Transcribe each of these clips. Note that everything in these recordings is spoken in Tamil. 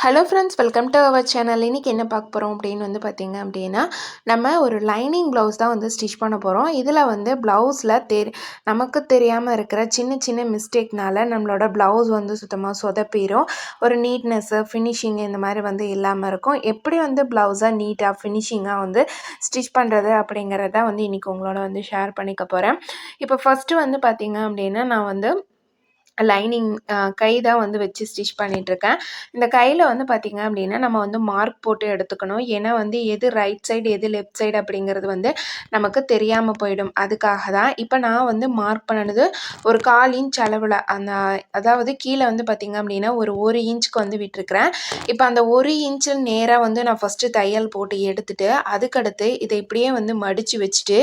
Hello friends, welcome to our channel. இன்றைக்கி என்ன பார்க்க போகிறோம் அப்படின்னு வந்து பார்த்திங்க அப்படின்னா, நம்ம ஒரு லைனிங் ப்ளவுஸ் தான் வந்து ஸ்டிச் பண்ண போகிறோம். இதில் வந்து ப்ளவுஸில் நமக்கு தெரியாமல் இருக்கிற சின்ன சின்ன மிஸ்டேக்னால நம்மளோட ப்ளவுஸ் வந்து சுத்தமாக சொதப்பிடும். ஒரு நீட்னஸ்ஸு, ஃபினிஷிங் இந்த மாதிரி வந்து இல்லாமல் இருக்கும். எப்படி வந்து ப்ளவுஸை நீட்டாக ஃபினிஷிங்காக வந்து ஸ்டிச் பண்ணுறது அப்படிங்கிறத வந்து இன்றைக்கி உங்களோட வந்து ஷேர் பண்ணிக்க போகிறேன். இப்போ ஃபஸ்ட்டு வந்து பார்த்திங்க அப்படின்னா, நான் வந்து லைனிங் கை தான் வந்து வச்சு ஸ்டிச் பண்ணிகிட்ருக்கேன். இந்த கையில் வந்து பார்த்திங்க அப்படின்னா நம்ம வந்து மார்க் போட்டு எடுத்துக்கணும். ஏன்னா வந்து எது ரைட் சைடு எது லெஃப்ட் சைடு அப்படிங்கிறது வந்து நமக்கு தெரியாமல் போயிடும். அதுக்காக தான் இப்போ நான் வந்து மார்க் பண்ணினது ஒரு 1/4 இன்ச் அளவில் அதாவது கீழே வந்து பார்த்திங்க அப்படின்னா ஒரு இன்ச்சுக்கு வந்து விட்டுருக்குறேன். இப்போ அந்த 1 இன்ச்சு நேராக வந்து நான் ஃபஸ்ட்டு தையல் போட்டு எடுத்துகிட்டு அதுக்கடுத்து இதை இப்படியே வந்து மடித்து வச்சுட்டு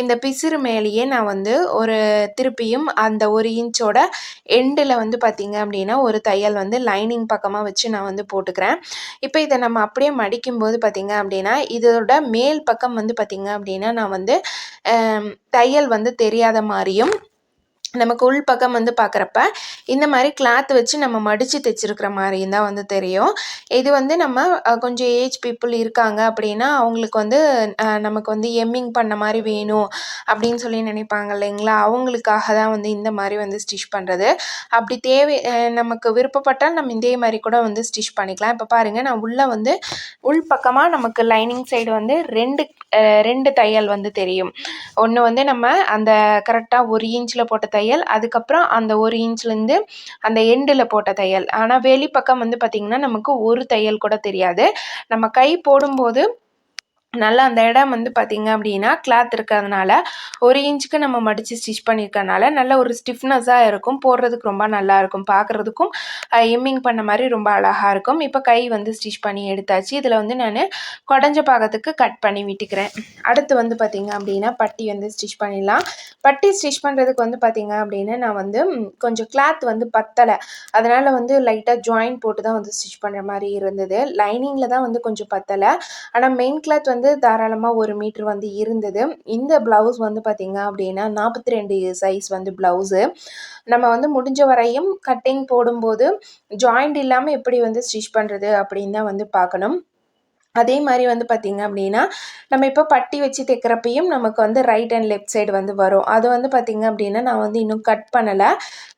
இந்த பிசிறு மேலேயே நான் வந்து ஒரு திருப்பியும் அந்த 1 இன்ச்சோட எண்டில் வந்து பார்த்திங்க அப்படின்னா ஒரு தையல் வந்து லைனிங் பக்கமாக வச்சு நான் வந்து போட்டுக்கிறேன். இப்போ இதை நம்ம அப்படியே மடிக்கும்போது பார்த்திங்க அப்படின்னா இதோட மேல் பக்கம் வந்து பார்த்திங்க அப்படின்னா நான் வந்து தையல் வந்து தெரியாத மாதிரியும் நமக்கு உள் பக்கம் வந்து பார்க்குறப்ப இந்த மாதிரி கிளாத் வச்சு நம்ம மடித்து தைச்சிருக்கிற மாதிரியும் தான் வந்து தெரியும். இது வந்து நம்ம கொஞ்சம் ஏஜ் பீப்புள் இருக்காங்க அப்படின்னா அவங்களுக்கு வந்து நமக்கு வந்து எம்மிங் பண்ண மாதிரி வேணும் அப்படின்னு சொல்லி நினைப்பாங்க இல்லைங்களா, அவங்களுக்காக தான் வந்து இந்த மாதிரி வந்து ஸ்டிச் பண்ணுறது. அப்படி நமக்கு விருப்பப்பட்டால் நம்ம இதே மாதிரி கூட வந்து ஸ்டிச் பண்ணிக்கலாம். இப்போ பாருங்கள், நான் உள்ளே வந்து உள் பக்கமாக நமக்கு லைனிங் சைடு வந்து ரெண்டு தையல் வந்து தெரியும். ஒன்று வந்து நம்ம அந்த கரெக்டாக 1 இன்ச்சில் போட்ட தையல், அதுக்கப்புறம் அந்த 1 இன்ச்லேருந்து அந்த எண்டில் போட்ட தையல். ஆனால் வெளிப்பக்கம் வந்து பார்த்திங்கன்னா நமக்கு ஒரு தையல் கூட தெரியாது. நம்ம கை போடும்போது நல்லா அந்த இடம் வந்து பார்த்திங்க அப்படின்னா கிளாத் இருக்கிறதுனால 1 இன்ச்சுக்கு நம்ம மடித்து ஸ்டிச் பண்ணியிருக்கனால நல்ல ஒரு ஸ்டிஃப்னஸாக இருக்கும். போடுறதுக்கு ரொம்ப நல்லாயிருக்கும். பார்க்குறதுக்கும் எம்மிங் பண்ண மாதிரி ரொம்ப அழகாக இருக்கும். இப்போ கை வந்து ஸ்டிச் பண்ணி எடுத்தாச்சு. இதில் வந்து நான் குடஞ்ச பாகத்துக்கு கட் பண்ணி விட்டுக்கிறேன். அடுத்து வந்து பார்த்திங்க அப்படின்னா பட்டி வந்து ஸ்டிச் பண்ணிடலாம். பட்டி ஸ்டிச் பண்ணுறதுக்கு வந்து பார்த்திங்க அப்படின்னா நான் வந்து கொஞ்சம் கிளாத் வந்து பத்தலை, அதனால் வந்து லைட்டாக ஜாயின் போட்டு தான் வந்து ஸ்டிச் பண்ணுற மாதிரி இருந்தது. லைனிங்கில் தான் வந்து கொஞ்சம் பத்தலை. ஆனால் மெயின் கிளாத் வந்து தாராளமாக 1 மீட்ரு வந்து இருந்தது. இந்த ப்ளவுஸ் வந்து பார்த்திங்க அப்படின்னா 42 சைஸ் வந்து ப்ளவுஸு. நம்ம வந்து முடிஞ்ச வரையும் கட்டிங் போடும்போது ஜாயிண்ட் இல்லாமல் எப்படி வந்து ஸ்டிச் பண்ணுறது அப்படின்னு தான் வந்து பார்க்கணும். அதே மாதிரி வந்து பார்த்திங்க அப்படின்னா நம்ம இப்போ பட்டி வச்சு தைக்கிறப்பையும் நமக்கு வந்து ரைட் அண்ட் லெஃப்ட் சைடு வந்து வரும். அது வந்து பார்த்திங்க அப்படின்னா நான் வந்து இன்னும் கட் பண்ணலை.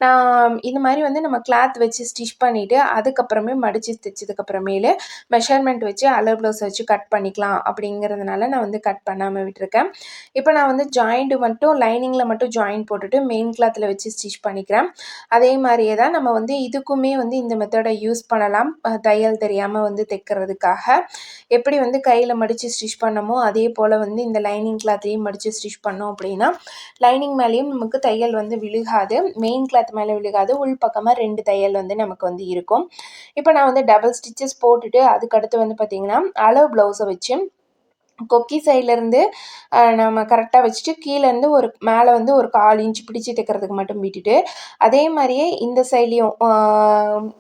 நான் இந்த மாதிரி வந்து நம்ம கிளாத் வச்சு ஸ்டிச் பண்ணிவிட்டு அதுக்கப்புறமே மடித்து தைச்சதுக்கப்புறமேலு மெஷர்மெண்ட் வச்சு அளவு ப்ளவுஸ் வச்சு கட் பண்ணிக்கலாம் அப்படிங்கிறதுனால நான் வந்து கட் பண்ணாமல் விட்டுருக்கேன். இப்போ நான் வந்து ஜாயிண்ட்டு மட்டும் லைனிங்கில் மட்டும் ஜாயிண்ட் போட்டுட்டு மெயின் கிளாத்தில் வச்சு ஸ்டிச் பண்ணிக்கிறேன். அதே மாதிரியே தான் நம்ம வந்து இதுக்குமே வந்து இந்த மெத்தடை யூஸ் பண்ணலாம். தையல் தெரியாமல் வந்து தைக்கிறதுக்காக எப்படி வந்து கையில் மடித்து ஸ்டிச் பண்ணமோ அதே போல் வந்து இந்த லைனிங் கிளாத்தையும் மடித்து ஸ்டிச் பண்ணோம் அப்படின்னா லைனிங் மேலேயும் நமக்கு தையல் வந்து விழுகாது, மெயின் கிளாத் மேலே விழுகாது. உள் பக்கமாக 2 தையல் வந்து நமக்கு வந்து இருக்கும். இப்போ நான் வந்து டபுள் ஸ்டிச்சஸ் போட்டுட்டு அதுக்கடுத்து வந்து பார்த்திங்கன்னா அளவு ப்ளவுஸை வச்சு கொக்கி சைட்லேருந்து நம்ம கரெக்டாக வச்சுட்டு கீழேருந்து மேலே வந்து ஒரு 1/4 இன்ச் பிடிச்சி தைக்கிறதுக்கு மட்டும் விட்டுட்டு அதே மாதிரியே இந்த சைட்லேயும்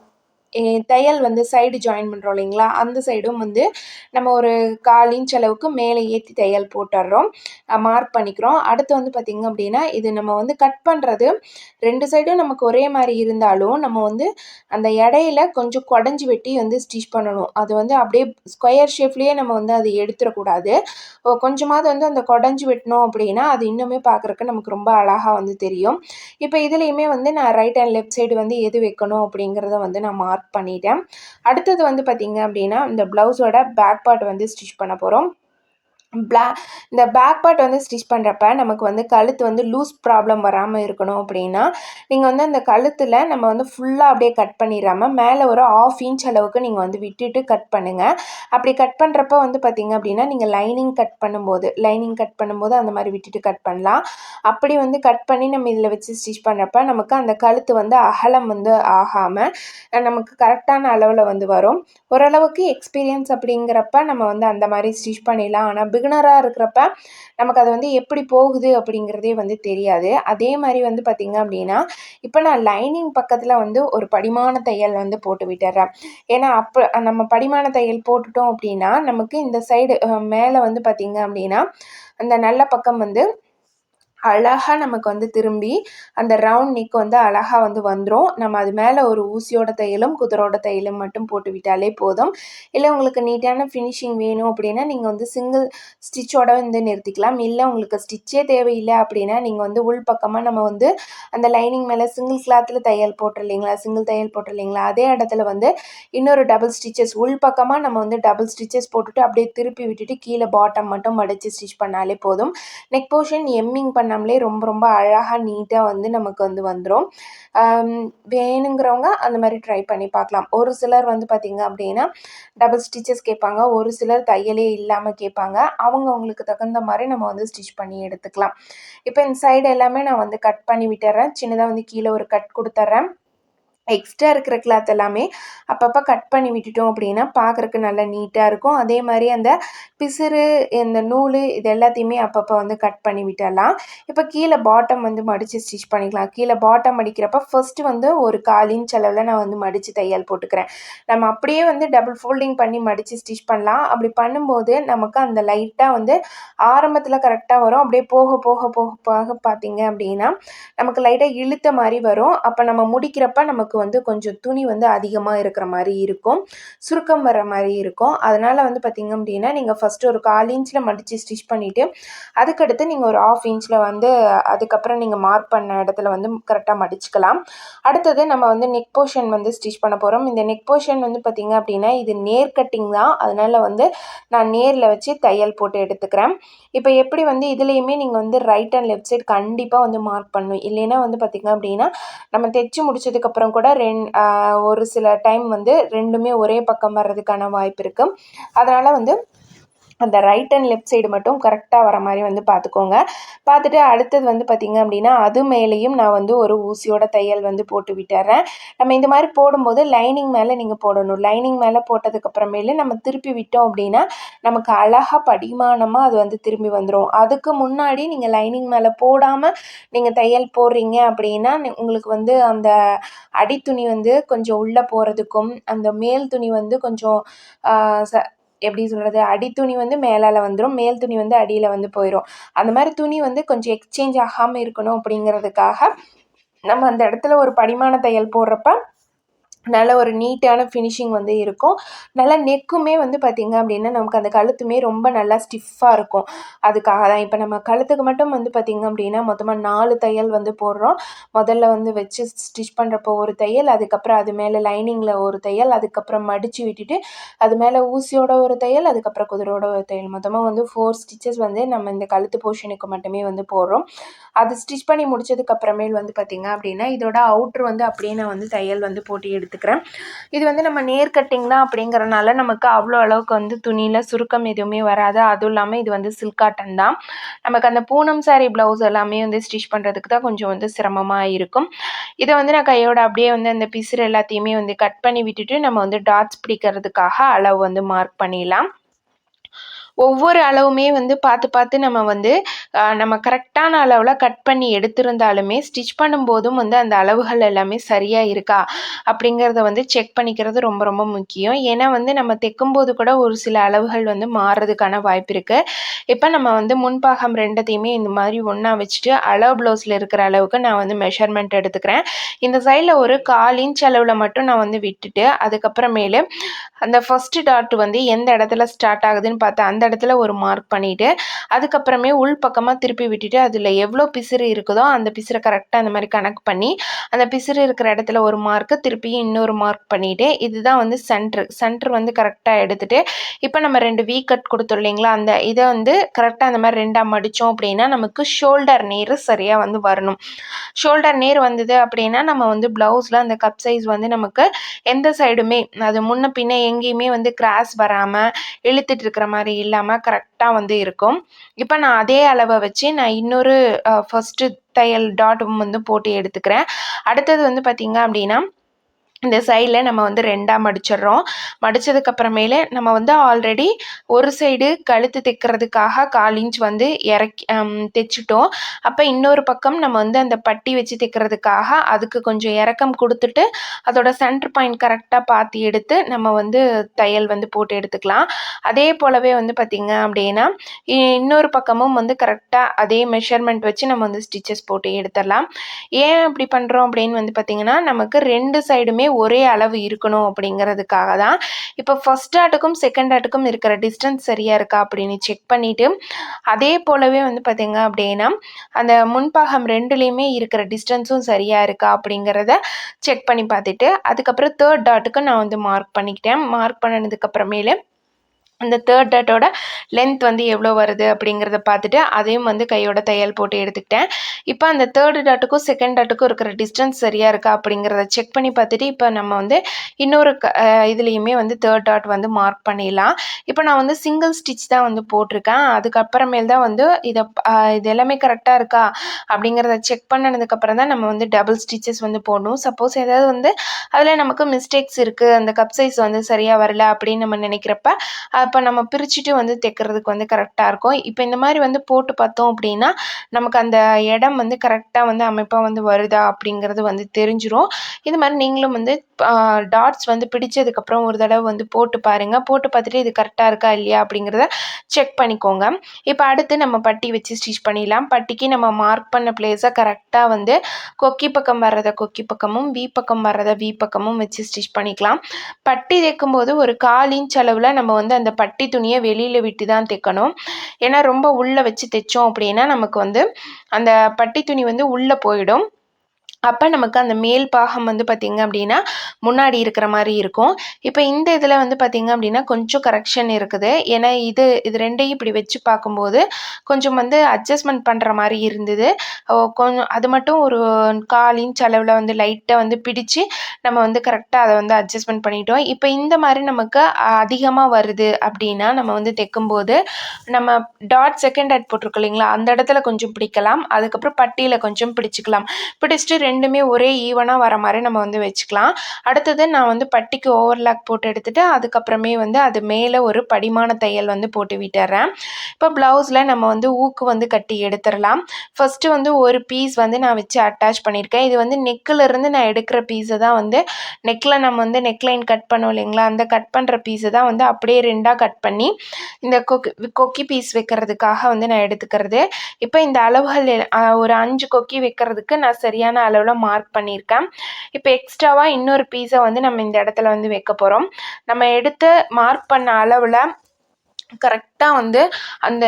தையல் வந்து சைடு ஜாயின் பண்ணுறோம் இல்லைங்களா, அந்த சைடும் வந்து நம்ம ஒரு 1/4 இன்ச் அளவுக்கு மேலே ஏற்றி தையல் போட்டுடுறோம், மார்க் பண்ணிக்கிறோம். அடுத்து வந்து பார்த்திங்க அப்படின்னா இது நம்ம வந்து கட் பண்ணுறது 2 சைடும் நமக்கு ஒரே மாதிரி இருந்தாலும் நம்ம வந்து அந்த இடையில கொஞ்சம் குடஞ்சி வெட்டி வந்து ஸ்டிச் பண்ணணும். அது வந்து அப்படியே ஸ்கொயர் ஷேப்லேயே நம்ம வந்து அதை எடுத்துடக்கூடாது. கொஞ்சமாவது வந்து அந்த குடஞ்சி வெட்டினோம் அப்படின்னா அது இன்னுமே பார்க்குறக்கு நமக்கு ரொம்ப அழகாக வந்து தெரியும். இப்போ இதுலேயுமே வந்து நான் ரைட் அண்ட் லெஃப்ட் சைடு வந்து எது வைக்கணும் அப்படிங்கிறத வந்து நான் மார்க் பண்ணிட்டேன். அடுத்தது வந்து பார்த்திங்க அப்படின்னா இந்த ப்ளவுஸோட பேக் பார்ட் வந்து ஸ்டிச் பண்ண போகிறோம். இந்த பேக் பார்ட் வந்து ஸ்டிச் பண்ணுறப்ப நமக்கு வந்து கழுத்து வந்து லூஸ் ப்ராப்ளம் வராமல் இருக்கணும் அப்படின்னா நீங்கள் வந்து அந்த கழுத்தில் நம்ம வந்து ஃபுல்லாக அப்படியே கட் பண்ணிடாமல் மேலே ஒரு 1/2 இன்ச் அளவுக்கு நீங்கள் வந்து விட்டுட்டு கட் பண்ணுங்கள். அப்படி கட் பண்ணுறப்ப வந்து பார்த்திங்க அப்படின்னா நீங்கள் லைனிங் கட் பண்ணும்போது அந்த மாதிரி விட்டுட்டு கட் பண்ணலாம். அப்படி வந்து கட் பண்ணி நம்ம இதில் வச்சு ஸ்டிச் பண்ணுறப்ப நமக்கு அந்த கழுத்து வந்து அகலம் வந்து ஆகாமல் நமக்கு கரெக்டான அளவில் வந்து வரும். ஓரளவுக்கு எக்ஸ்பீரியன்ஸ் அப்படிங்கிறப்ப நம்ம வந்து அந்த மாதிரி ஸ்டிச் பண்ணிடலாம். ஆனால் பிகினராக இருக்கிறப்ப நமக்கு அது வந்து எப்படி போகுது அப்படிங்கிறதே வந்து தெரியாது. அதே மாதிரி வந்து பார்த்திங்க அப்படின்னா இப்போ நான் லைனிங் பக்கத்தில் வந்து ஒரு படிமான தையல் வந்து போட்டு விட்டுறேன். ஏன்னா அப்போ நம்ம படிமான தையல் போட்டுட்டோம் அப்படின்னா நமக்கு இந்த சைடு மேலே வந்து பார்த்திங்க அப்படின்னா அந்த நல்ல பக்கம் வந்து அழகாக நமக்கு வந்து திரும்பி அந்த ரவுண்ட் நெக் வந்து அழகாக வந்து வந்துடும். நம்ம அது மேலே ஒரு ஊசியோட தையலும் குதிரோட தையலும் மட்டும் போட்டு விட்டாலே போதும். இல்லை உங்களுக்கு நீட்டான ஃபினிஷிங் வேணும் அப்படின்னா நீங்கள் வந்து சிங்கிள் ஸ்டிச்சோட வந்து நிறுத்திக்கலாம். இல்லை உங்களுக்கு ஸ்டிச்சே தேவையில்லை அப்படின்னா நீங்கள் வந்து உள் பக்கமாக நம்ம வந்து அந்த லைனிங் மேலே சிங்கிள் கிளாத்தில் தையல் போட்டிருந்தீங்களா, சிங்கிள் தையல் போட்டிருந்தீங்களா, அதே இடத்துல வந்து இன்னொரு டபுள் ஸ்டிச்சஸ் உள் பக்கமாக நம்ம வந்து டபுள் ஸ்டிச்சஸ் போட்டுட்டு அப்படியே திருப்பி விட்டுட்டு கீழே பாட்டம் மட்டும் மடித்து ஸ்டிச் பண்ணாலே போதும். நெக் போர்ஷன் எம்மிங் பண்ணாமலே ரொம்ப ரொம்ப அழகாக நீட்டாக வந்து நமக்கு வந்து வந்துடும். வேணுங்கிறவங்க அந்த மாதிரி ட்ரை பண்ணி பார்க்கலாம். ஒரு சிலர் வந்து பார்த்திங்க அப்படின்னா டபுள் ஸ்டிச்சஸ் கேட்பாங்க, ஒரு சிலர் தையலே இல்லாமல் கேட்பாங்க. அவங்களுக்கு தகுந்த மாதிரி நம்ம வந்து ஸ்டிச் பண்ணி எடுத்துக்கலாம். இப்போ இந்த சைடு எல்லாமே நான் வந்து கட் பண்ணி விட்டுறேன். சின்னதாக வந்து கீழே ஒரு கட் கொடுத்துட்றேன். எக்ஸ்ட்ரா இருக்கிற கிளாத் எல்லாமே அப்பப்போ கட் பண்ணி விட்டுட்டோம் அப்படின்னா பார்க்குறக்கு நல்லா நீட்டாக இருக்கும். அதே மாதிரி அந்த பிசுறு இந்த நூல் இது எல்லாத்தையுமே அப்பப்போ வந்து கட் பண்ணி விட்டுடலாம். இப்போ கீழே பாட்டம் வந்து மடித்து ஸ்டிச் பண்ணிக்கலாம். கீழே பாட்டம் மடிக்கிறப்ப ஃபஸ்ட்டு வந்து ஒரு 1/4 இன்ச் அளவில் நான் வந்து மடித்து தையல் போட்டுக்கிறேன். நம்ம அப்படியே வந்து டபுள் ஃபோல்டிங் பண்ணி மடித்து ஸ்டிச் பண்ணலாம். அப்படி பண்ணும்போது நமக்கு அந்த லைட்டாக வந்து ஆரம்பத்தில் கரெக்டாக வரும். அப்படியே போக போக போக போக பார்த்திங்க அப்படின்னா நமக்கு லைட்டாக இழுத்த மாதிரி வரும். அப்போ நம்ம முடிக்கிறப்ப நமக்கு வந்து கொஞ்சம் துணி வந்து அதிகமாக இருக்கிற மாதிரி இருக்கும், சுருக்கம் வர மாதிரி இருக்கும். அதனால் வந்து பார்த்திங்க அப்படின்னா நீங்கள் ஃபஸ்ட்டு ஒரு 1/4 இன்ச்சில் மடித்து ஸ்டிச் பண்ணிவிட்டு அதுக்கடுத்து நீங்கள் ஒரு 1/2 இன்ச்சில் வந்து அதுக்கப்புறம் நீங்கள் மார்க் பண்ண இடத்துல வந்து கரெக்டாக மடிச்சுக்கலாம். அடுத்தது நம்ம வந்து நெக் போர்ஷன் வந்து ஸ்டிச் பண்ண போகிறோம். இந்த நெக் போர்ஷன் வந்து பார்த்திங்க அப்படின்னா இது நேர் கட்டிங் தான். அதனால் வந்து நான் நேரில் வச்சு தையல் போட்டு எடுத்துக்கிறேன். இப்போ எப்படி வந்து இதுலேயுமே நீங்கள் வந்து ரைட் அண்ட் லெஃப்ட் சைடு கண்டிப்பாக வந்து மார்க் பண்ணணும். இல்லைன்னா வந்து பார்த்திங்க அப்படின்னா நம்ம தைச்சி முடிச்சதுக்கப்புறம் கூட ஒரு சில டைம் வந்து ரெண்டுமே ஒரே பக்கம் வர்றதுக்கான வாய்ப்பு இருக்குது. அதனால் வந்து அந்த ரைட் அண்ட் லெஃப்ட் சைடு மட்டும் கரெக்டாக வர மாதிரி வந்து பார்த்துக்கோங்க. பார்த்துட்டு அடுத்தது வந்து பார்த்திங்க அப்படின்னா அது மேலேயும் நான் வந்து ஒரு ஊசியோட தையல் வந்து போட்டு விட்டுறேன். நம்ம இந்த மாதிரி போடும்போது லைனிங் மேலே நீங்கள் போடணும். லைனிங் மேலே போட்டதுக்கப்புறமேலு நம்ம திருப்பி விட்டோம் அப்படின்னா நமக்கு அழகாக படிமானமாக அது வந்து திரும்பி வந்துடும். அதுக்கு முன்னாடி நீங்கள் லைனிங் மேலே போடாமல் நீங்கள் தையல் போடுறீங்க அப்படின்னா உங்களுக்கு வந்து அந்த அடித்துணி வந்து கொஞ்சம் உள்ளே போகிறதுக்கும் அந்த மேல் துணி வந்து கொஞ்சம் எப்படி சொல்கிறது, அடித்துணி வந்து மேலால் வந்துடும், மேல் துணி வந்து அடியில் வந்து போயிடும். அந்த மாதிரி துணி வந்து கொஞ்சம் எக்ஸ்சேஞ்ச் ஆகாமல் இருக்கணும் அப்படிங்கிறதுக்காக நம்ம அந்த இடத்துல ஒரு படிமான தையல் போடுறப்ப நல்ல ஒரு நீட்டான ஃபினிஷிங் வந்து இருக்கும். நல்லா நெக்குமே வந்து பார்த்திங்க அப்படின்னா நமக்கு அந்த கழுத்துமே ரொம்ப நல்லா ஸ்டிஃபாக இருக்கும். அதுக்காக தான் இப்போ நம்ம கழுத்துக்கு மட்டும் வந்து பார்த்திங்க அப்படின்னா மொத்தமாக 4 தையல் வந்து போடுறோம். முதல்ல வந்து வச்சு ஸ்டிச் பண்ணுறப்போ ஒரு தையல், அதுக்கப்புறம் அது மேலே லைனிங்கில் ஒரு தையல், அதுக்கப்புறம் மடித்து விட்டுட்டு அது மேலே ஊசியோட ஒரு தையல், அதுக்கப்புறம் குதிரோட ஒரு தையல், மொத்தமாக வந்து 4 ஸ்டிச்சஸ் வந்து நம்ம இந்த கழுத்து போர்ஷனுக்கு மட்டுமே வந்து போடுறோம். அது ஸ்டிச் பண்ணி முடிச்சதுக்கப்புறமேல் வந்து பார்த்திங்க அப்படின்னா இதோட அவுட்ரு வந்து அப்படியே நான் வந்து தையல் வந்து போட்டு எடுத்துக்கிறேன். இது வந்து நம்ம நேர் கட்டிங் தான் அப்படிங்கிறனால நமக்கு அவ்வளோ அளவுக்கு வந்து துணியில் சுருக்கம் எதுவுமே வராது. அதுவும் இல்லாமல் இது வந்து சில்க் காட்டன் தான். நமக்கு அந்த பூனம் சாரீ ப்ளவுஸ் எல்லாமே வந்து ஸ்டிச் பண்ணுறதுக்கு தான் கொஞ்சம் வந்து சிரமமாக இருக்கும். இதை வந்து நான் கையோட அப்படியே வந்து அந்த பிசுறு எல்லாத்தையுமே வந்து கட் பண்ணி விட்டுட்டு நம்ம வந்து டாட்ஸ் பிடிக்கிறதுக்காக அளவு வந்து மார்க் பண்ணிடலாம். ஒவ்வொரு அளவுமே வந்து பார்த்து பார்த்து நம்ம வந்து நம்ம கரெக்டான அளவில் கட் பண்ணி எடுத்திருந்தாலுமே ஸ்டிச் பண்ணும்போதும் வந்து அந்த அளவுகள் எல்லாமே சரியாக இருக்கா அப்படிங்கிறத வந்து செக் பண்ணிக்கிறது ரொம்ப ரொம்ப முக்கியம். ஏன்னா வந்து நம்ம தைக்கும்போது கூட ஒரு சில அளவுகள் வந்து மாறுறதுக்கான வாய்ப்பு இருக்குது. இப்போ நம்ம வந்து முன்பாகம் ரெண்டத்தையுமே இந்த மாதிரி ஒன்றா வச்சுட்டு அளவு ப்ளவுஸில் இருக்கிற அளவுக்கு நான் வந்து மெஷர்மெண்ட் எடுத்துக்கிறேன். இந்த சைடில் ஒரு 1/4 இன்ச் அளவில் மட்டும் நான் வந்து விட்டுட்டு அதுக்கப்புறமேலு அந்த ஃபஸ்ட்டு டாட் வந்து எந்த இடத்துல ஸ்டார்ட் ஆகுதுன்னு பார்த்து அந்த இடத்துல ஒரு மார்க் பண்ணிவிட்டு அதுக்கப்புறமே உள் பக்கமாக திருப்பி விட்டுட்டு அதில் எவ்வளோ பிசுறு இருக்குதோ அந்த பிசுறை கரெக்டாக அந்த மாதிரி கணக்கு பண்ணி அந்த பிசுறு இருக்கிற இடத்துல ஒரு மார்க்கு திருப்பியும் இன்னொரு மார்க் பண்ணிவிட்டு இதுதான் வந்து சென்ட்ரு வந்து கரெக்டாக எடுத்துகிட்டு இப்போ நம்ம 2 வீ கட் கொடுத்தோம் இல்லைங்களா, அந்த இதை வந்து கரெக்டாக அந்த மாதிரி 2ஆக மடித்தோம் அப்படின்னா நமக்கு ஷோல்டர் நேர் சரியாக வந்து வரணும். ஷோல்டர் நேர் வந்தது அப்படின்னா நம்ம வந்து ப்ளவுஸில் அந்த கப் சைஸ் வந்து நமக்கு எந்த சைடுமே அது முன்ன பின்ன எங்கேயுமே வந்து கிராஸ் வராமல் இழுத்துட்டு இருக்கிற மாதிரி இல்லாமல் கரெக்டாக வந்து இருக்கும். இப்போ நான் அதே அளவை வச்சு நான் இன்னொரு ஃபஸ்ட்டு தையல் டாட் வந்து போட்டு எடுத்துக்கிறேன். அடுத்தது வந்து பார்த்திங்க அப்படின்னா இந்த சைடில் நம்ம வந்து 2ஆக மடிச்சிடுறோம். மடித்ததுக்கப்புறமேலே நம்ம வந்து ஆல்ரெடி ஒரு சைடு கழுத்து தைக்கிறதுக்காக 1/4 இன்ச் வந்து தைச்சிட்டோம். அப்போ இன்னொரு பக்கம் நம்ம வந்து அந்த பட்டி வச்சு தைக்கிறதுக்காக அதுக்கு கொஞ்சம் இறக்கம் கொடுத்துட்டு அதோட சென்டர் பாயிண்ட் கரெக்டாக பார்த்து எடுத்து நம்ம வந்து தையல் வந்து போட்டு எடுத்துக்கலாம். அதே போலவே வந்து பார்த்திங்க அப்படின்னா இன்னொரு பக்கமும் வந்து கரெக்டாக அதே மெஷர்மெண்ட் வச்சு நம்ம வந்து ஸ்டிச்சஸ் போட்டு எடுத்துடலாம். ஏன் அப்படி பண்ணுறோம் அப்படின்னு வந்து பார்த்திங்கன்னா நமக்கு 2 சைடுமே ஒரே அளவு இருக்கணும் அப்படிங்கிறதுக்காக தான். இப்போ ஃபர்ஸ்ட் டாட்டுக்கும் செகண்ட் டாட்டுக்கும் இருக்கிற டிஸ்டன்ஸ் சரியாக இருக்கா அப்படின்னு செக் பண்ணிவிட்டு அதே போலவே வந்து பார்த்திங்க அப்படின்னா அந்த முன்பாகம் 2லேயுமே இருக்கிற டிஸ்டன்ஸும் சரியாக இருக்கா அப்படிங்கிறத செக் பண்ணி பார்த்துட்டு அதுக்கப்புறம் 3rd டாட்டுக்கு நான் வந்து மார்க் பண்ணிக்கிட்டேன். மார்க் பண்ணதுக்கப்புறமேலே அந்த 3rd டாட்டோட லென்த் வந்து எவ்வளோ வருது அப்படிங்கிறத பார்த்துட்டு அதையும் வந்து கையோட தையல் போட்டு எடுத்துக்கிட்டேன். இப்போ அந்த 3rd டாட்டுக்கும் செகண்ட் டாட்டுக்கும் இருக்கிற டிஸ்டன்ஸ் சரியாக இருக்கா அப்படிங்கிறத செக் பண்ணி பார்த்துட்டு இப்போ நம்ம வந்து இன்னொரு இதுலேயுமே வந்து 3rd டாட் வந்து மார்க் பண்ணிடலாம். இப்போ நான் வந்து சிங்கிள் ஸ்டிச் தான் வந்து போட்டிருக்கேன். அதுக்கப்புறமேல் தான் வந்து இது எல்லாமே கரெக்டாக இருக்கா அப்படிங்கிறத செக் பண்ணதுக்கப்புறம் தான் நம்ம வந்து டபுள் ஸ்டிச்சஸ் வந்து போடணும். சப்போஸ் ஏதாவது வந்து அதில் நமக்கு மிஸ்டேக்ஸ் இருக்குது, அந்த கப் சைஸ் வந்து சரியாக வரல அப்படின்னு நம்ம நினைக்கிறப்ப அப்போ நம்ம பிரிச்சுட்டு வந்து தைக்கிறதுக்கு வந்து கரெக்டாக இருக்கும். இப்போ இந்த மாதிரி வந்து போட்டு பார்த்தோம் அப்படின்னா நமக்கு அந்த இடம் வந்து கரெக்டாக வந்து அமைப்பாக வந்து வருதா அப்படிங்கிறது வந்து தெரிஞ்சிடும். இது மாதிரி நீங்களும் வந்து டாட்ஸ் வந்து பிடிச்சதுக்கப்புறம் ஒரு தடவை வந்து போட்டு பாருங்கள். போட்டு பார்த்துட்டு இது கரெக்டாக இருக்கா இல்லையா அப்படிங்கிறத செக் பண்ணிக்கோங்க. இப்போ அடுத்து நம்ம பட்டி வச்சு ஸ்டிச் பண்ணிடலாம். பட்டிக்கு நம்ம மார்க் பண்ண பிளேஸை கரெக்டாக வந்து கொக்கி பக்கம் வர்றதை கொக்கி பக்கமும் வி பக்கம் வர்றதை வி பக்கமும் வச்சு ஸ்டிச் பண்ணிக்கலாம். பட்டி தைக்கும்போது ஒரு 1/4 இன்ச் அளவில் நம்ம வந்து அந்த பட்டி துணியை வெளியில் விட்டு தான் தைக்கணும். ஏன்னா ரொம்ப உள்ளே வச்சு தைச்சோம் அப்படின்னா நமக்கு வந்து அந்த பட்டி துணி வந்து உள்ளே போயிடும். அப்போ நமக்கு அந்த மேல் பாகம் வந்து பார்த்திங்க அப்படின்னா முன்னாடி இருக்கிற மாதிரி இருக்கும். இப்போ இந்த இதில் வந்து பார்த்திங்க அப்படின்னா கொஞ்சம் கரெக்ஷன் இருக்குது. ஏன்னா இது 2ஐயும் இப்படி வச்சு பார்க்கும்போது கொஞ்சம் வந்து அட்ஜஸ்ட்மெண்ட் பண்ணுற மாதிரி இருந்தது. கொஞ்சம் அது மட்டும் ஒரு 1/4 இன்ச் அளவில் வந்து லைட்டாக வந்து பிடிச்சு நம்ம வந்து கரெக்டாக அதை வந்து அட்ஜஸ்ட்மெண்ட் பண்ணிட்டோம். இப்போ இந்த மாதிரி நமக்கு அதிகமாக வருது அப்படின்னா நம்ம வந்து தைக்கும்போது நம்ம டாட் செகண்ட் டாட் போட்டிருக்கோம் இல்லைங்களா, அந்த இடத்துல கொஞ்சம் பிடிக்கலாம். அதுக்கப்புறம் பட்டியில் கொஞ்சம் பிடிச்சிக்கலாம். பிடிச்சிட்டு ரெண்டுமே ஒரே ஈவனாக வர மாதிரி நம்ம வந்து வச்சுக்கலாம். அடுத்தது நான் வந்து பட்டிக்கு ஓவர்லாக் போட்டு எடுத்துகிட்டு அதுக்கப்புறமே வந்து அது மேலே ஒரு படிமான தையல் வந்து போட்டு விட்டுறேன். இப்போ ப்ளவுஸில் நம்ம வந்து ஊக்கு வந்து கட்டி எடுத்துடலாம். ஃபஸ்ட்டு வந்து ஒரு பீஸ் வந்து நான் வச்சு அட்டாச் பண்ணியிருக்கேன். இது வந்து நெக்கிலிருந்து நான் எடுக்கிற பீஸை தான் வந்து நெக்கில் நம்ம வந்து நெக்லைன் கட் பண்ணோம் இல்லைங்களா, அந்த கட் பண்ணுற பீஸை தான் வந்து அப்படியே 2ஆக கட் பண்ணி இந்த கொக்கி பீஸ் வைக்கிறதுக்காக வந்து நான் எடுத்துக்கிறது. இப்போ இந்த அளவுகள் ஒரு 5 கொக்கி வைக்கிறதுக்கு நான் சரியான அளவில் மார்க் பண்ணியிருக்கேன். இப்போ எக்ஸ்ட்ராவாக இன்னொரு பீஸை வந்து நம்ம இந்த இடத்துல வந்து வைக்க போகிறோம். நம்ம எடுத்து மார்க் பண்ண அளவில் கரெக்டாக வந்து அந்த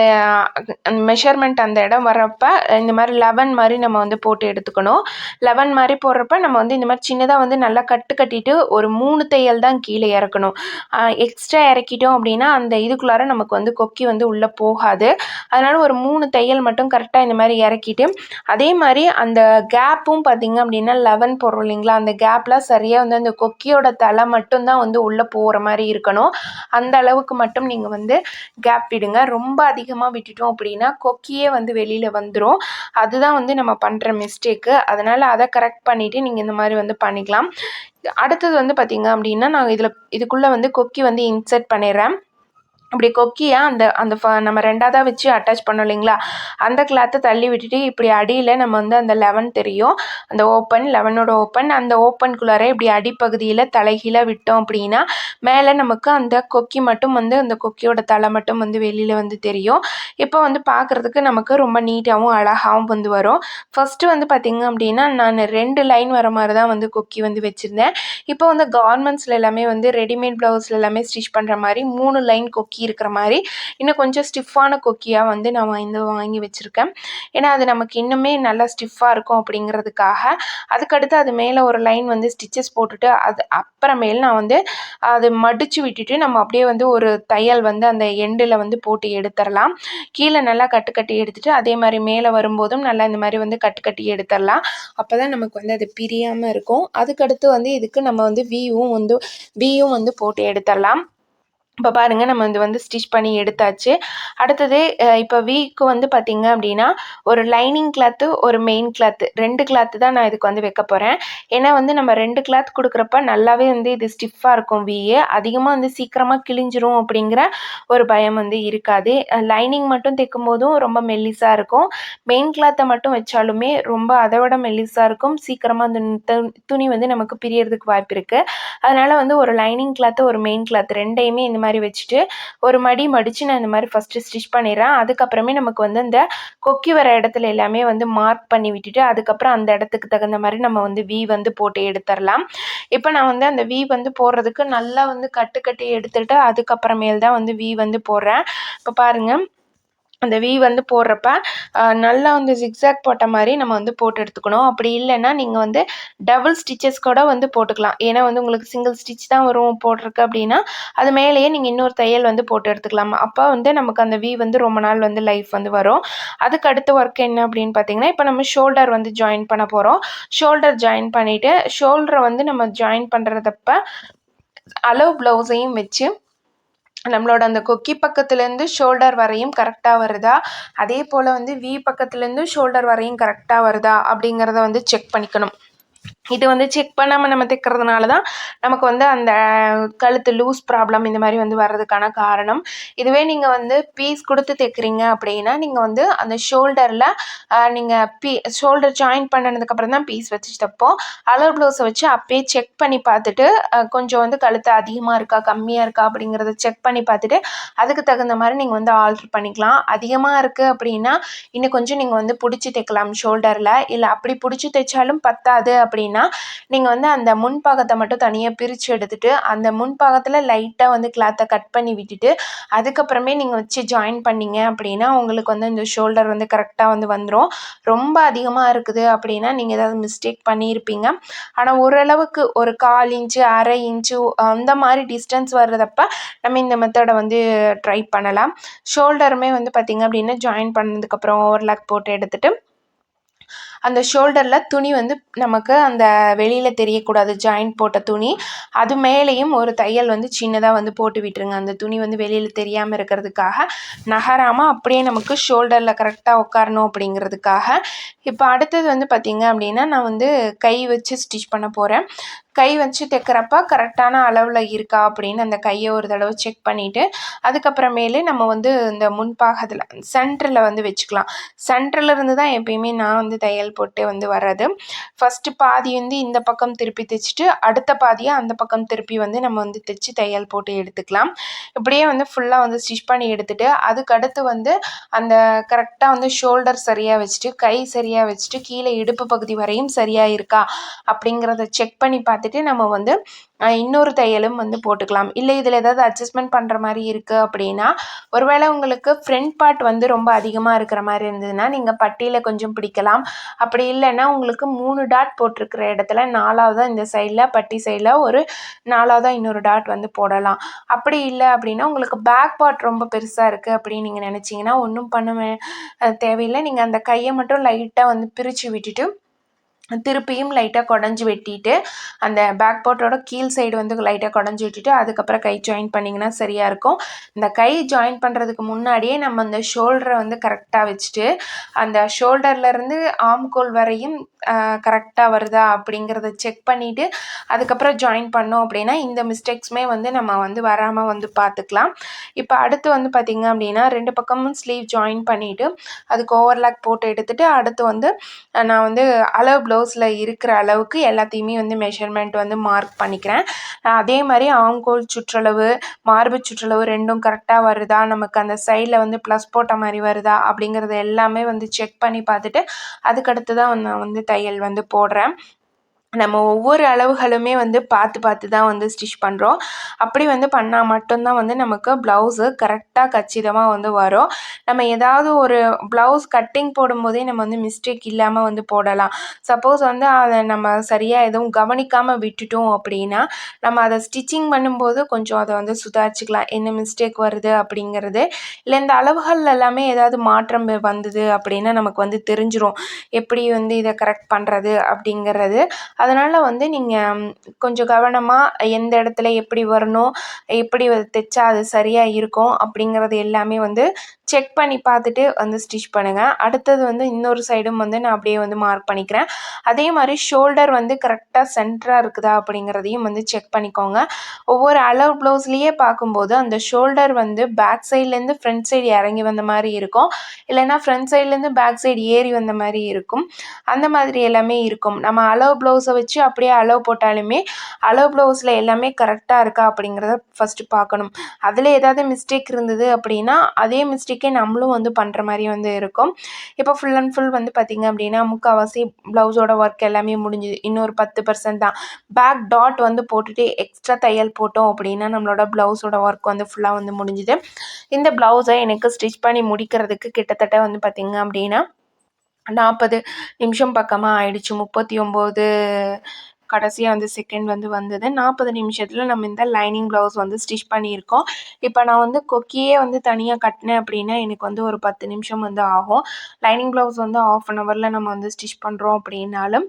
மெஷர்மெண்ட் அந்த இடம் வர்றப்ப இந்த மாதிரி 11 மாதிரி நம்ம வந்து போட்டு எடுத்துக்கணும். 11 மாதிரி போடுறப்ப நம்ம வந்து இந்த மாதிரி சின்னதாக வந்து நல்லா கட்டிட்டு ஒரு 3 தையல் தான் கீழே இறக்கணும். எக்ஸ்ட்ரா இறக்கிட்டோம் அப்படின்னா அந்த இதுக்குள்ளார நமக்கு வந்து கொக்கி வந்து உள்ளே போகாது. அதனால் ஒரு 3 தையல் மட்டும் கரெக்டாக இந்த மாதிரி இறக்கிட்டு அதே மாதிரி அந்த கேப்பும் பார்த்திங்க அப்படின்னா 11 போடுறோம் இல்லைங்களா, அந்த கேப்லாம் சரியாக வந்து அந்த கொக்கியோட தலை மட்டும்தான் வந்து உள்ளே போகிற மாதிரி இருக்கணும். அந்த அளவுக்கு மட்டும் நீங்கள் வந்து கேப் விடுங்க. ரொம்ப அதிகமாக விட்டுட்டோம் அப்படின்னா கொக்கியே வந்து வெளியில் வந்துடும். அதுதான் வந்து நம்ம பண்ணுற மிஸ்டேக்கு. அதனால் அதை கரெக்ட் பண்ணிவிட்டு நீங்கள் இந்த மாதிரி வந்து பண்ணிக்கலாம். அடுத்தது வந்து பார்த்திங்க அப்படின்னா நான் இதுக்குள்ளே வந்து கொக்கி வந்து இன்சர்ட் பண்ணிடுறேன். இப்படி கொக்கியை அந்த நம்ம 2ஆக வச்சு அட்டாச் பண்ணோம் இல்லைங்களா, அந்த கிளாத்தை தள்ளி விட்டுட்டு இப்படி அடியில் நம்ம வந்து அந்த 11 தெரியும், அந்த ஓப்பன் 11ஓட ஓப்பன், அந்த ஓப்பனுக்குள்ளார இப்படி அடிப்பகுதியில் தலைகீழாக விட்டோம் அப்படின்னா மேலே நமக்கு அந்த கொக்கி மட்டும் வந்து அந்த கொக்கியோட தலை மட்டும் வந்து வெளியில் வந்து தெரியும். இப்போ வந்து பார்க்குறதுக்கு நமக்கு ரொம்ப நீட்டாகவும் அழகாகவும் வந்து வரும். ஃபஸ்ட்டு வந்து பார்த்திங்க அப்படின்னா நான் 2 லைன் வர மாதிரி தான் வந்து கொக்கி வந்து வச்சுருந்தேன். இப்போ வந்து கார்மெண்ட்ஸில் எல்லாமே வந்து ரெடிமேட் ப்ளவுஸில் எல்லாமே ஸ்டிச் பண்ணுற மாதிரி 3 லைன் கொக்கி இருக்கிற மாதிரி இன்னும் கொஞ்சம் ஸ்டிஃபான கொக்கியாக வந்து நான் வாங்கி வச்சுருக்கேன். ஏன்னா அது நமக்கு இன்னுமே நல்லா ஸ்டிஃபாக இருக்கும் அப்படிங்கிறதுக்காக. அதுக்கடுத்து அது மேலே ஒரு லைன் வந்து ஸ்டிச்சஸ் போட்டுட்டு அது அப்புறமேல் நான் வந்து அது மடித்து விட்டுட்டு நம்ம அப்படியே வந்து ஒரு தையல் வந்து அந்த எண்டில் வந்து போட்டு எடுத்துடலாம். கீழே நல்லா கட்டி எடுத்துட்டு அதே மாதிரி மேலே வரும்போதும் நல்லா இந்த மாதிரி வந்து கட்டி எடுத்துடலாம். அப்போ தான் நமக்கு வந்து அது பிரியாமல் இருக்கும். அதுக்கடுத்து வந்து இதுக்கு நம்ம வந்து வீயும் வந்து போட்டு எடுத்துடலாம். இப்போ பாருங்கள் நம்ம இது வந்து ஸ்டிச் பண்ணி எடுத்தாச்சு. அடுத்தது இப்போ வீக்கு வந்து பார்த்திங்க அப்படின்னா ஒரு லைனிங் கிளாத்து ஒரு மெயின் கிளாத்து 2 கிளாத்து தான் நான் இதுக்கு வந்து வைக்க போகிறேன். ஏன்னா வந்து நம்ம 2 கிளாத் கொடுக்குறப்ப நல்லாவே வந்து இது ஸ்டிஃபாக இருக்கும். அதிகமாக வந்து சீக்கிரமாக கிழிஞ்சிரும் அப்படிங்கிற ஒரு பயம் வந்து இருக்காது. லைனிங் மட்டும் தைக்கும் போதும் ரொம்ப மெல்லிஸாக இருக்கும். மெயின் கிளாத்தை மட்டும் வச்சாலுமே ரொம்ப அதை விட மெல்லிஸாக இருக்கும். சீக்கிரமாக அந்த துணி வந்து நமக்கு பிரியறதுக்கு வாய்ப்பு இருக்குது. அதனால் வந்து ஒரு லைனிங் கிளாத்து ஒரு மெயின் கிளாத் 2யுமே இந்த மாதிரி வச்சுட்டு ஒரு மடித்து நான் இந்த மாதிரி ஃபஸ்ட்டு ஸ்டிச் பண்ணிடுறேன். அதுக்கப்புறமே நமக்கு வந்து இந்த கொக்கி வர இடத்துல எல்லாமே வந்து மார்க் பண்ணி விட்டுட்டு அதுக்கப்புறம் அந்த இடத்துக்கு தகுந்த மாதிரி நம்ம வந்து வந்து போட்டு எடுத்துடலாம். இப்போ நான் வந்து அந்த வந்து போடுறதுக்கு நல்லா வந்து கட்டி எடுத்துட்டு அதுக்கப்புறமேல் தான் வந்து வந்து போடுறேன். இப்போ பாருங்கள் அந்த வந்து போடுறப்ப நல்லா வந்து ஜிக்ஸாக் போட்ட மாதிரி நம்ம வந்து போட்டு எடுத்துக்கணும். அப்படி இல்லைன்னா நீங்கள் வந்து டபுள் ஸ்டிச்சஸ் கூட வந்து போட்டுக்கலாம். ஏன்னா வந்து உங்களுக்கு சிங்கிள் ஸ்டிச் தான் வரும் போட்டிருக்கு அப்படின்னா அது மேலேயே நீங்கள் இன்னொரு தையல் வந்து போட்டு எடுத்துக்கலாம். அப்போ வந்து நமக்கு அந்த வந்து ரொம்ப நாள் வந்து லைஃப் வந்து வரும். அதுக்கு அடுத்த ஒர்க் என்ன அப்படின்னு பார்த்தீங்கன்னா இப்போ நம்ம ஷோல்டர் வந்து ஜாயின் பண்ண போகிறோம். ஷோல்டர் ஜாயின் பண்ணிவிட்டு ஷோல்டரை வந்து நம்ம ஜாயின் பண்ணுறதப்ப அளவு ப்ளவுஸையும் வச்சு நம்மளோட அந்த கொக்கி பக்கத்துலேருந்து ஷோல்டர் வரையும் கரெக்டாக வருதா, அதே போல் வந்து பக்கத்துலேருந்து ஷோல்டர் வரையும் கரெக்டாக வருதா அப்படிங்கிறத வந்து செக் பண்ணிக்கணும். இது வந்து செக் பண்ணாமல் நம்ம தைக்கிறதுனால தான் நமக்கு வந்து அந்த கழுத்து லூஸ் ப்ராப்ளம் இந்த மாதிரி வந்து வர்றதுக்கான காரணம். இதுவே நீங்கள் வந்து பீஸ் கொடுத்து தைக்கிறீங்க அப்படின்னா நீங்கள் வந்து அந்த ஷோல்டரில் நீங்கள் ஷோல்டர் ஜாயின் பண்ணதுக்கப்புறம் தான் பீஸ் வச்சு தைப்போம். அளவு ப்ளவுஸை வச்சு அப்பயே செக் பண்ணி பார்த்துட்டு கொஞ்சம் வந்து கழுத்து அதிகமாக இருக்கா கம்மியாக இருக்கா அப்படிங்கிறத செக் பண்ணி பார்த்துட்டு அதுக்கு தகுந்த மாதிரி நீங்கள் வந்து ஆல்ட்ரு பண்ணிக்கலாம். அதிகமாக இருக்குது அப்படின்னா இன்னும் கொஞ்சம் நீங்கள் வந்து பிடிச்சி தைக்கலாம் ஷோல்டரில். இல்லை அப்படி பிடிச்சி தைச்சாலும் பத்தாது அப்படின்னா நீங்கள் வந்து அந்த முன்பாகத்தை மட்டும் தனியாக பிரித்து எடுத்துகிட்டு அந்த முன்பாகத்தில் லைட்டாக வந்து கிளாத்தை கட் பண்ணி விட்டுட்டு அதுக்கப்புறமே நீங்கள் வச்சு ஜாயின் பண்ணிங்க அப்படின்னா உங்களுக்கு வந்து இந்த ஷோல்டர் வந்து கரெக்டாக வந்து வந்துடும். ரொம்ப அதிகமாக இருக்குது அப்படின்னா நீங்கள் ஏதாவது மிஸ்டேக் பண்ணியிருப்பீங்க. ஆனால் ஓரளவுக்கு ஒரு 1/4 இன்ச்சு 1/2 இன்ச்சு அந்த மாதிரி டிஸ்டன்ஸ் வர்றதப்ப நம்ம இந்த மெத்தடை வந்து ட்ரை பண்ணலாம். ஷோல்டருமே வந்து பார்த்திங்க அப்படின்னா ஜாயின் பண்ணதுக்கப்புறம் ஓவர்லாக் போட்டு எடுத்துகிட்டு அந்த ஷோல்டரில் துணி வந்து நமக்கு அந்த வெளியில் தெரியக்கூடாது. ஜாயிண்ட் போட்ட துணி அது மேலேயும் ஒரு தையல் வந்து சின்னதாக வந்து போட்டு விட்டுருங்க. அந்த துணி வந்து வெளியில் தெரியாமல் இருக்கிறதுக்காக நகராமல் அப்படியே நமக்கு ஷோல்டரில் கரெக்டாக உட்காரணும் அப்படிங்கிறதுக்காக. இப்போ அடுத்தது வந்து பார்த்திங்க அப்படின்னா நான் வந்து கை வச்சு ஸ்டிச் பண்ண போகிறேன். கை வச்சு தைக்கிறப்ப கரெக்டான அளவில் இருக்கா அப்படின்னு அந்த கையை ஒரு தடவை செக் பண்ணிவிட்டு அதுக்கப்புறமேலே நம்ம வந்து இந்த முன்பாகத்தில் சென்டரில் வந்து வச்சுக்கலாம். சென்டரில் இருந்து தான் எப்பயுமே நான் வந்து தையல் போட்டு வந்து வர்றது. ஃபஸ்ட்டு பாதி வந்து இந்த பக்கம் திருப்பி தைச்சிட்டு அடுத்த பாதியை அந்த பக்கம் திருப்பி வந்து நம்ம வந்து தைச்சி தையல் போட்டு எடுத்துக்கலாம். இப்படியே வந்து ஃபுல்லாக வந்து ஸ்டிச் பண்ணி எடுத்துகிட்டு அதுக்கடுத்து வந்து அந்த கரெக்டாக வந்து ஷோல்டர் சரியாக வச்சுட்டு கை சரியாக வச்சுட்டு கீழே இடுப்பு பகுதி வரையும் சரியாக இருக்கா அப்படிங்கிறத செக் பண்ணி பார்த்துட்டு நம்ம வந்து இன்னொரு தையலும் வந்து போட்டுக்கலாம். இல்லை இதில் ஏதாவது அட்ஜஸ்ட்மெண்ட் பண்ணுற மாதிரி இருக்குது அப்படின்னா ஒருவேளை உங்களுக்கு ஃப்ரண்ட் பார்ட் வந்து ரொம்ப அதிகமாக இருக்கிற மாதிரி இருந்ததுன்னா நீங்கள் பட்டியில் கொஞ்சம் பிடிக்கலாம். அப்படி இல்லைன்னா உங்களுக்கு 3 டாட் போட்டிருக்கிற இடத்துல 4வதாக இந்த சைடில் பட்டி சைடில் ஒரு 4வதாக இன்னொரு டாட் வந்து போடலாம். அப்படி இல்லை அப்படின்னா உங்களுக்கு பேக் பார்ட் ரொம்ப பெருசாக இருக்குது அப்படின்னு நீங்கள் நினச்சிங்கன்னா ஒன்றும் பண்ண தேவையில்லை. நீங்கள் அந்த கையை மட்டும் லைட்டாக வந்து பிரித்து விட்டுட்டு திருப்பியும் லைட்டாக குடஞ்சி வெட்டிட்டு அந்த பேக் பார்ட்டோட கீழ் சைடு வந்து லைட்டாக குடஞ்சி விட்டுட்டு அதுக்கப்புறம் கை ஜாயின் பண்ணிங்கன்னா சரியாக இருக்கும். இந்த கை ஜாயின் பண்ணுறதுக்கு முன்னாடியே நம்ம அந்த ஷோல்டரை வந்து கரெக்டாக வச்சுட்டு அந்த ஷோல்டர்லேருந்து ஆம்கோல் வரையும் கரெக்டாக வருதா அப்படிங்கிறத செக் பண்ணிவிட்டு அதுக்கப்புறம் ஜாயின் பண்ணோம் அப்படின்னா இந்த மிஸ்டேக்ஸுமே வந்து நம்ம வந்து வராமல் வந்து பார்த்துக்கலாம். இப்போ அடுத்து வந்து பார்த்திங்க அப்படின்னா 2 பக்கமும் ஸ்லீவ் ஜாயின் பண்ணிவிட்டு அதுக்கு ஓவர்லாக் போட்டு எடுத்துகிட்டு அடுத்து வந்து நான் வந்து அளவு ப்ளவுஸில் இருக்கிற அளவுக்கு எல்லாத்தையுமே வந்து மெஷர்மெண்ட் வந்து மார்க் பண்ணிக்கிறேன். அதே மாதிரி ஆம்கோல் சுற்றளவு மார்பு சுற்றளவு 2ம் கரெக்டாக வருதா நமக்கு அந்த சைடில் வந்து ப்ளஸ் போட்ட மாதிரி வருதா அப்படிங்கிறது எல்லாமே வந்து செக் பண்ணி பார்த்துட்டு அதுக்கடுத்து தான் நான் வந்து தையல் வந்து போடுறேன். நம்ம ஒவ்வொரு அளவுகளுமே வந்து பார்த்து தான் வந்து ஸ்டிச் பண்ணுறோம். அப்படி வந்து பண்ணால் மட்டும்தான் வந்து நமக்கு ப்ளவுஸு கரெக்டாக கச்சிதமாக வந்து வரும். நம்ம ஏதாவது ஒரு ப்ளவுஸ் கட்டிங் போடும்போதே நம்ம வந்து மிஸ்டேக் இல்லாமல் வந்து போடலாம். சப்போஸ் வந்து அதை நம்ம சரியாக எதுவும் கவனிக்காமல் விட்டுட்டோம் அப்படின்னா நம்ம அதை ஸ்டிச்சிங் பண்ணும்போது கொஞ்சம் அதை வந்து சுதாரிச்சுக்கலாம். என்ன மிஸ்டேக் வருது அப்படிங்கிறது. இல்லை இந்த அளவுகள் எல்லாமே ஏதாவது மாற்றம் வந்தது அப்படின்னா நமக்கு வந்து தெரிஞ்சிரும் எப்படி வந்து இதை கரெக்ட் பண்ணுறது அப்படிங்கிறது. அதனால் வந்து நீங்கள் கொஞ்சம் கவனமாக எந்த இடத்துல எப்படி வரணும், எப்படி தைச்சா அது சரியாக இருக்கும் அப்படிங்கிறது எல்லாமே வந்து செக் பண்ணி பார்த்துட்டு வந்து ஸ்டிச் பண்ணுங்கள். அடுத்தது வந்து இன்னொரு சைடும் வந்து நான் அப்படியே வந்து மார்க் பண்ணிக்கிறேன். அதே மாதிரி ஷோல்டர் வந்து கரெக்டாக சென்டராக இருக்குதா அப்படிங்கிறதையும் வந்து செக் பண்ணிக்கோங்க. ஒவ்வொரு அளவு ப்ளவுஸ்லேயே பார்க்கும்போது அந்த ஷோல்டர் வந்து பேக் சைட்லேருந்து ஃப்ரண்ட் சைடு இறங்கி வந்த மாதிரி இருக்கும், இல்லைன்னா ஃப்ரண்ட் சைட்லேருந்து பேக் சைடு ஏறி வந்த மாதிரி இருக்கும். அந்த மாதிரி எல்லாமே இருக்கும். நம்ம அளவு ப்ளவுஸை வச்சு அப்படியே அளவு போட்டாலுமே அளவு ப்ளவுஸில் எல்லாமே கரெக்டாக இருக்கா அப்படிங்கிறத ஃபஸ்ட்டு பார்க்கணும். அதில் ஏதாவது மிஸ்டேக் இருந்தது அப்படின்னா அதே மிஸ்டேக்கே நம்மளும் வந்து பண்ணுற மாதிரி வந்து இருக்கும். இப்போ ஃபுல் அண்ட் ஃபுல் வந்து பார்த்திங்க அப்படின்னா முக்கால்வாசி ப்ளவுஸோட ஒர்க் எல்லாமே முடிஞ்சுது. இன்னொரு 10% தான். பேக் டாட் வந்து போட்டுட்டு எக்ஸ்ட்ரா தையல் போட்டோம் அப்படின்னா நம்மளோட ப்ளவுஸோட ஒர்க் வந்து ஃபுல்லாக வந்து முடிஞ்சுது. இந்த ப்ளவுஸை எனக்கு ஸ்டிச் பண்ணி முடிக்கிறதுக்கு கிட்டத்தட்ட வந்து பார்த்திங்க அப்படின்னா 40 நிமிஷம் பக்கமாக ஆயிடுச்சு. 39 கடைசியாக வந்து செகண்ட் வந்து வந்தது. 40 நிமிஷத்தில் நம்ம இந்த லைனிங் ப்ளவுஸ் வந்து ஸ்டிச் பண்ணியிருக்கோம். இப்போ நான் வந்து கொக்கியே வந்து தனியாக கட்டினேன் அப்படின்னா எனக்கு வந்து ஒரு 10 நிமிஷம் வந்து ஆகும். லைனிங் ப்ளவுஸ் வந்து 1/2 ஹவரில் நம்ம வந்து ஸ்டிச் பண்ணுறோம் அப்படின்னாலும்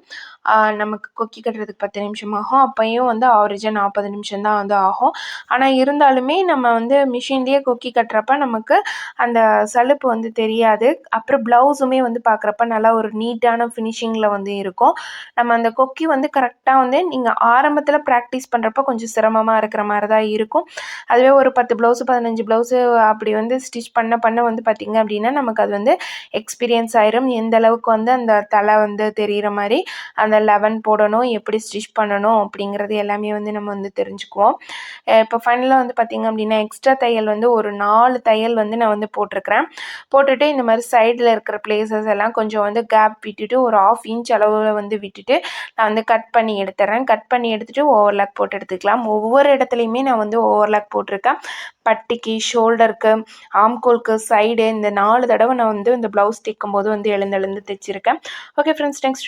நமக்கு கொக்கி கட்டுறதுக்கு 10 நிமிஷம் ஆகும். அப்போயும் வந்து ஆவரேஜாக 40 நிமிஷம் தான் வந்து ஆகும். ஆனால் இருந்தாலுமே நம்ம வந்து மிஷின்லேயே கொக்கி கட்டுறப்ப நமக்கு அந்த சலுப்பு வந்து தெரியாது. அப்புறம் ப்ளவுஸுமே வந்து பார்க்குறப்ப நல்லா ஒரு நீட்டான ஃபினிஷிங்கில் வந்து இருக்கும். நம்ம அந்த கொக்கி வந்து கரெக்டாக வந்து நீங்கள் ஆரம்பத்தில் ப்ராக்டிஸ் பண்ணுறப்ப கொஞ்சம் சிரமமாக இருக்கிற மாதிரி தான் இருக்கும். அதுவே ஒரு 10 ப்ளவுஸு 15 ப்ளவுஸு அப்படி வந்து ஸ்டிச் பண்ண வந்து பார்த்திங்க அப்படின்னா நமக்கு அது வந்து எக்ஸ்பீரியன்ஸ் ஆயிரும். எந்த அளவுக்கு வந்து அந்த தலை வந்து தெரிகிற மாதிரி அந்த 11 போடணும், எப்படி ஸ்டிச் பண்ணணும் அப்படிங்கிறது எல்லாமே வந்து நம்ம வந்து தெரிஞ்சுக்குவோம். இப்போ ஃபைனலாக வந்து பார்த்திங்க அப்படின்னா எக்ஸ்ட்ரா தையல் வந்து ஒரு 4 தையல் வந்து நான் வந்து போட்டிருக்கிறேன். போட்டுட்டு இந்த மாதிரி சைடில் இருக்கிற பிளேசஸ் எல்லாம் கொஞ்சம் வந்து கேப் விட்டுட்டு ஒரு 1/2 இன்ச் அளவில் வந்து விட்டுட்டு நான் வந்து கட் பண்ணி எடுத்துறேன். கட் பண்ணி எடுத்துகிட்டு ஓவர்லாக் போட்டு எடுத்துக்கலாம். ஒவ்வொரு இடத்துலையுமே நான் வந்து ஓவர்லாக் போட்டிருக்கேன். பட்டிக்கு, ஷோல்டருக்கு, ஆம்கோலுக்கு, சைடு இந்த 4 தடவை நான் வந்து இந்த ப்ளவுஸ் தைக்கும்போது வந்து எழுந்து தைச்சிருக்கேன். Okay friends, thanks.